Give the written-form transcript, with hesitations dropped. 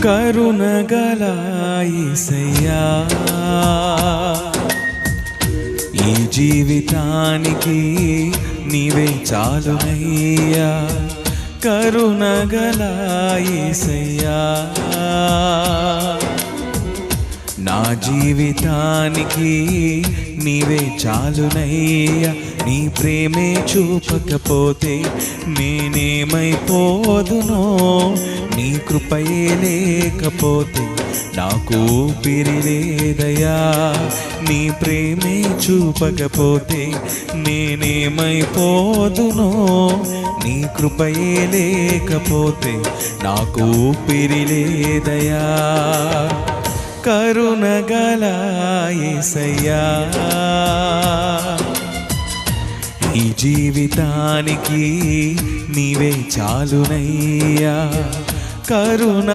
కరుణగల యేసయ్యా ఈ జీవితానికి నీవే చాలునయ్యా కరుణగల యేసయ్యా నా జీవితానికి నీవే చాలునయ్యా నీ ప్రేమే చూపకపోతే నేనేమైపోదునో నీ కృపయే లేకపోతే నాకు ఊపిరి లేదయ్యా నీ ప్రేమే చూపకపోతే నేనేమైపోదునో నీ కృపయే లేకపోతే నాకు ఊపిరి లేదయ్యా కరుణగల యేసయ్యా ఈ జీవితానికి నీవే చాలునయ్యా కరుణ